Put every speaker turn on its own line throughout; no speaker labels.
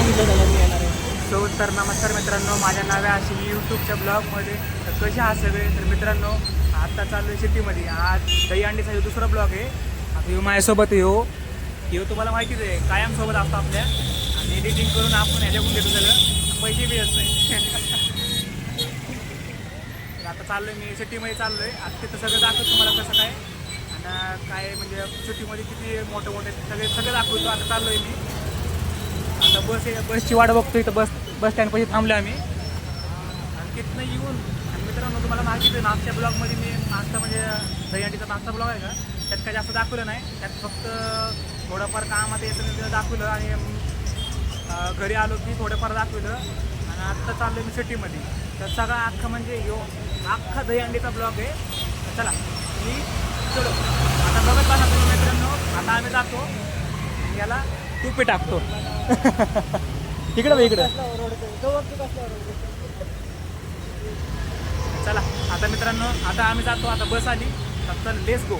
सांगितलं त्याला मी येणार आहे.
सो तर नमस्कार मित्रांनो, माझ्या नावे अशी यूट्यूबच्या ब्लॉगमध्ये. तर कसे आहात सगळे? तर मित्रांनो, आता चालू आहे सिटीमध्ये. आज दहीहंडीचा हे दुसरा ब्लॉग आहे. आता ह्यो माझ्यासोबत ह्यो तुम्हाला माहितीच आहे, कायम सोबत असतो आपल्या. आणि एडिटिंग करून आपण ह्याच्याकडून घेतो सगळं, पैसे बी येत नाही. तर आता चाललो आहे मी सिटीमध्ये चाललो आहे. आता तिथं सगळं दाखवतो तुम्हाला कसं काय आणि काय म्हणजे सिटीमध्ये किती मोठे मोठे सगळे दाखवतो. आता चाललो आहे मी. आता बसची वाट बघतो. इथं बस स्टँडपाशी थांबलो आम्ही. आणि तिथनं येऊन आणि मित्रांनो, तुम्हाला माहितीच आहे मागच्या ब्लॉगमध्ये मी मागचा म्हणजे दहीहंडीचा मागचा ब्लॉग आहे का, त्यात काय जास्त दाखवलं नाही. त्यात फक्त थोडंफार कामात येतं दाखवलं आणि घरी आलो की थोडंफार दाखवलं. आणि आत्ता चाललो मी सिटीमध्ये. तर सगळा अख्खा म्हणजे अख्खा दहीहंडीचा ब्लॉग आहे. तर चला मी चलो आता बघत पाहा तुम्ही मित्रांनो. आता आम्ही जातो याला टुपे टाकतो. इकडं बघ इकडं. चला आता मित्रांनो, आता आम्ही जातो. आता बस आली तर चल लेट्स गो.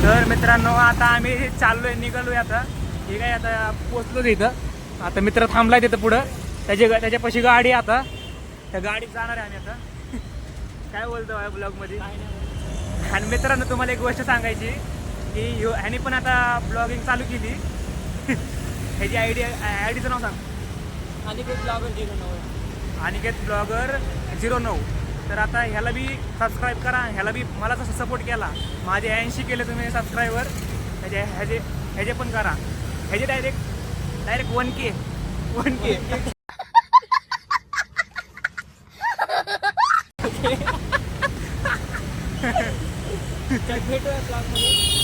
तर मित्रांनो, आता आम्ही चाललोय, निघालोय. आता हे काय आता पोचलो इथं. आता मित्र थांबलाय तिथं पुढं. त्याच्यापाशी गाडी. आता त्या गाडीत जाणार आहे आम्ही आता. काय बोलतो आहे ब्लॉगमध्ये. आणि मित्रांनो, तुम्हाला एक गोष्ट सांगायची की ह्याने पण आता ब्लॉगिंग चालू केली. ह्याची आयडीचं नाव सांग. अनिकेत ब्लॉगर 09. तर आता ह्याला बी सबस्क्राईब करा. ह्याला बी मला कसं सपोर्ट केला, माझे 80 केले तुम्ही सबस्क्रायबर. ह्याचे पण करा. ह्याचे डायरेक्ट 1K.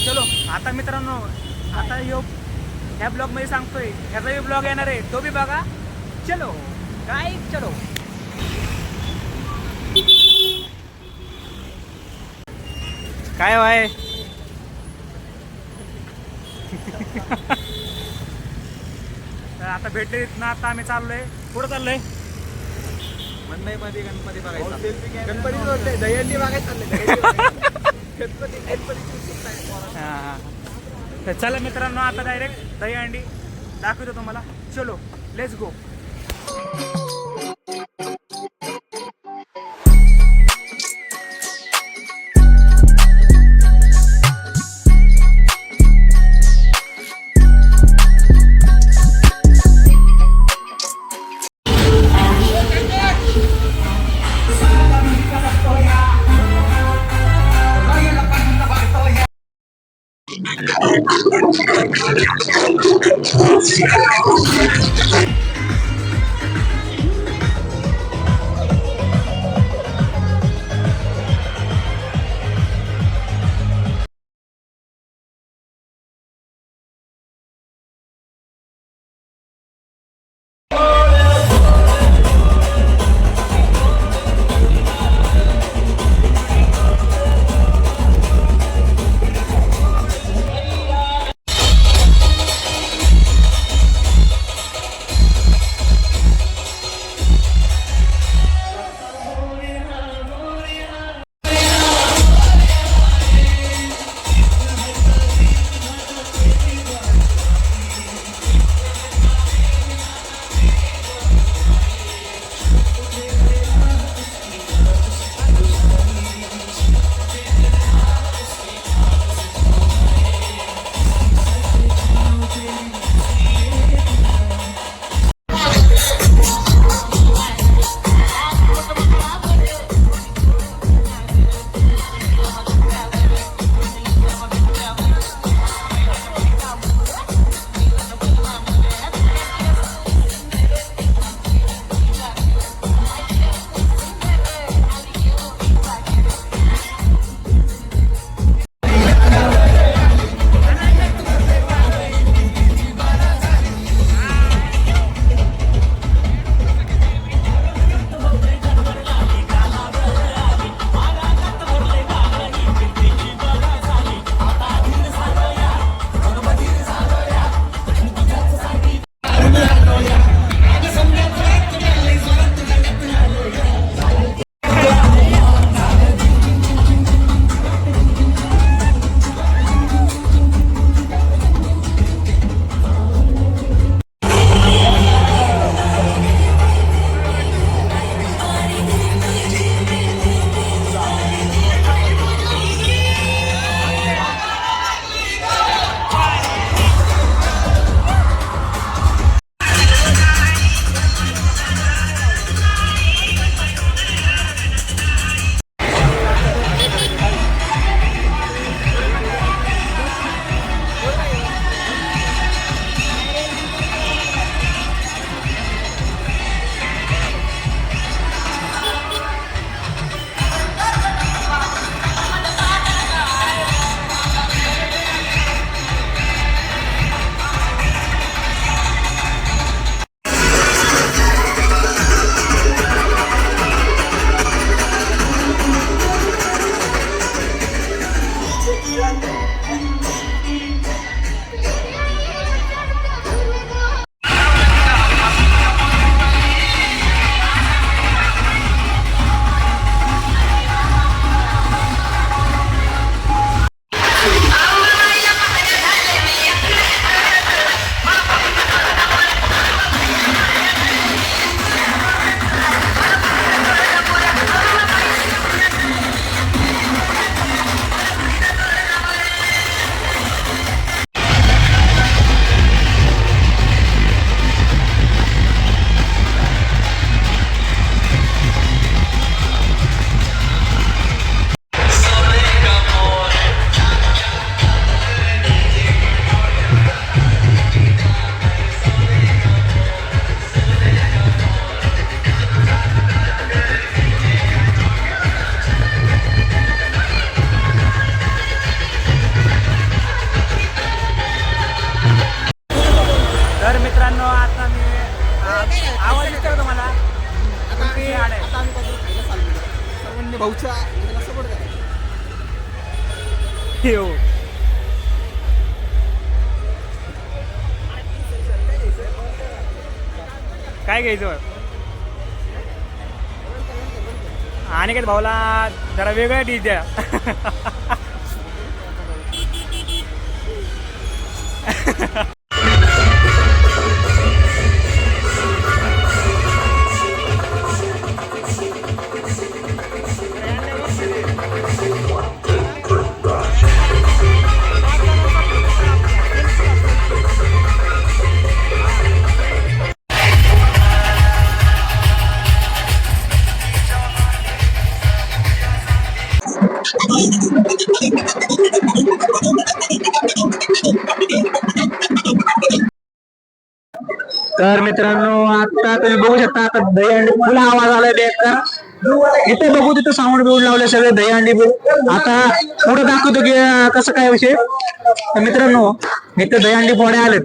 चलो आता मित्रांनो, आता ह्या ब्लॉग मध्ये सांगतोय, ह्याचा बी ब्लॉग येणार आहे, तो बी बघा. चलो काय चलो. काय वाय तर आता भेटले ना. आता आम्ही चाललोय. कुठं चाललोय?
मंडईमध्ये गणपती बघायचा. गणपती जोडले, दहीहंडी बघायला चालले.
हां. तर चला मित्रांनो, आता डायरेक्ट दहीहंडी दाखवतो तुम्हाला. चलो लेट्स गो.
आणि भाऊच्या सपोर्ट करा.
हो. काय घ्यायचं आणि काय भाऊला जरा वेगळं डिश द्या. तर मित्रांनो आता तुम्ही बघू शकता आता दहीहंडी फुल आवाज आलाय बेकार. इथे बघू तिथं साऊंड बिऊंड लावले सगळे दहीहंडी आता पुढे दाखवतो की कसं काय विषय. तर मित्रांनो इथे दहीहंडी पोळ्या आलेत.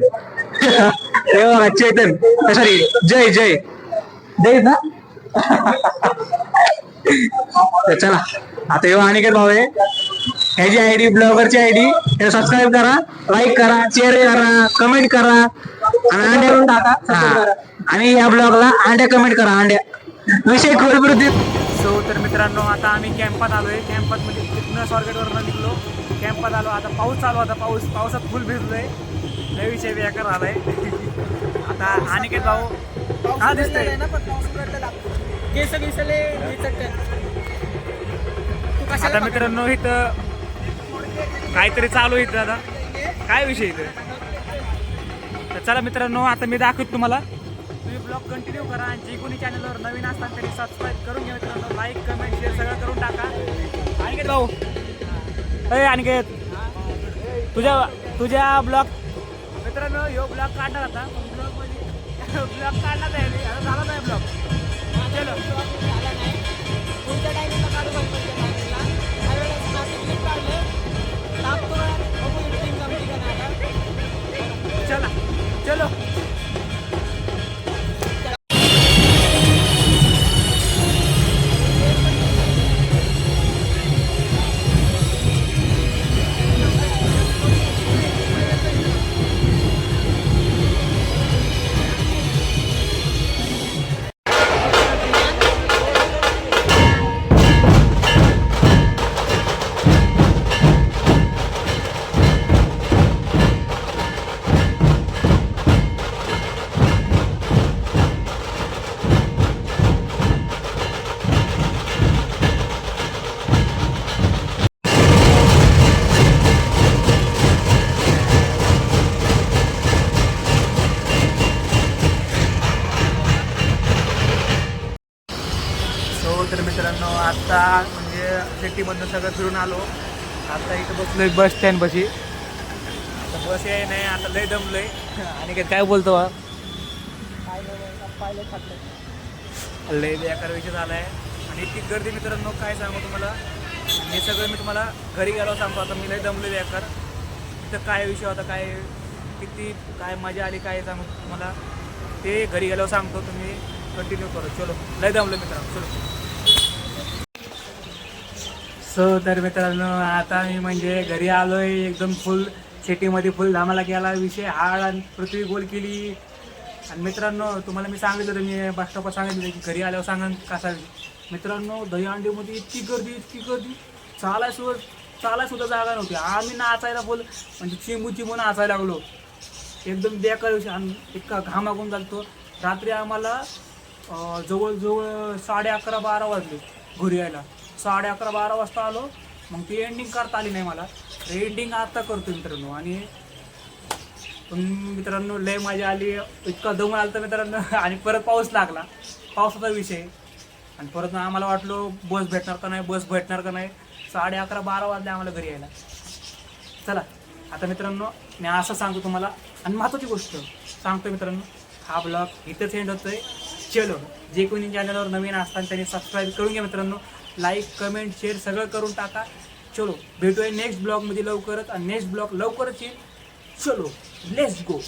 हे बघा चेतन सॉरी जय जय जय ना. तर चला आता हे अनिकेत भाऊ आहे. ह्याची आयडी ब्लॉगरची आयडी सबस्क्राईब करा, लाईक करा, शेअर करा, कमेंट करा आणि अंड्या टाका. आणि या ब्लॉगला अंड्या कमेंट करा. अंड्या विषय खोलवृत्ती. सो तर मित्रांनो आता आम्ही कॅम्पात आलोय. कॅम्पात मध्ये तिथनं स्वारगेटवरनं निघलो. कॅम्पात आलो. आता पाऊस चालू होता. पावसात फुल भिजलोय. लय विषय बेकार आलाय. आता अनिकेत भाऊ हा दिसतोय ना पण पाऊस पडलेला केस विसले आता मित्रांनो इथं काहीतरी चालू आहे इथं. आता काय विषय इथं. तर चला मित्रांनो आता मी दाखवतो तुम्हाला. तुम्ही ब्लॉग कंटिन्यू करा आणि जे कोणी चॅनलवर नवीन असतात त्यांनी सबस्क्राईब करून घ्या मित्रांनो. लाईक कमेंट शेअर सगळं करून टाका. अनिकेत भाऊ अरे अनिकेत तुझ्या ब्लॉग मित्रांनो ह्यो ब्लॉग काढणार आता. ब्लॉग काढला नाही आता झाला नाही ब्लॉग. चलो चला चलो. तर मित्रांनो आता म्हणजे सिटीमधनं सगळं फिरून आलो. आता इथं बसलोय बस स्टँड पाशी. आता बस याय नाही. आता लय दमलोय. आणि काय बोलतो लय बेकार विषय झाला आहे. आणि इतकी गर्दी मित्रांनो काय सांगू तुम्हाला. हे सगळं मी तुम्हाला घरी गेलो सांगतो. आता मी लय दमलोय बेकार. इथं काय विषय होता काय किती काय मजा आली काय सांगू तुम्हाला ते घरी गेल्यावर सांगतो. तुम्ही कंटिन्यू करू. चलो लय दमलो मित्रांनो चलो. सो तर मित्रांनो आता मी म्हणजे घरी आलोय. एकदम फुल सिटीमध्ये फुल धमाला केला विषय. हाड आणि पृथ्वी गोल केली. आणि मित्रांनो तुम्हाला मी सांगितलं होतं मी बस स्टॉपवर सांगितलं की घरी आल्यावर सांगा कसा मित्रांनो. दहीहंडीमध्ये इतकी गर्दी चालाय सुद्धा जागा नव्हती. आम्ही नाचायला म्हणजे चिंबू नाचायला लागलो. एकदम बेकार विषय. आणि इतका घामागून चालतो. रात्री आम्हाला जवळजवळ 11:30-12 वाजले घरी यायला. 11:30-12 वाजता आलो. मग ती एंडिंग करता आली नाही मला. एंडिंग आता करतो मित्रांनो. आणि मित्रांनो लय मजा आली. इतका दमून आलं तर मित्रांनो. आणि परत पाऊस लागला. पावसाचा विषय. आणि परत आम्हाला वाटलो बस भेटणार का नाही 11:30-12 वाजले आम्हाला घरी यायला. चला आता मित्रांनो मी असं सांगतो तुम्हाला. आणि महत्त्वाची गोष्ट सांगतो मित्रांनो. हा ब्लॉग इथंच एंड होतोय. चलो जे कोणी चॅनलवर नवीन असतात त्यांनी सबस्क्राईब करून घ्या मित्रांनो. लाईक कमेंट शेअर सगळं करून टाका. चलो भेटूया नेक्स्ट ब्लॉगमध्ये लवकरच. आणि नेक्स्ट ब्लॉग लवकरच येईल. चलो लेट्स गो.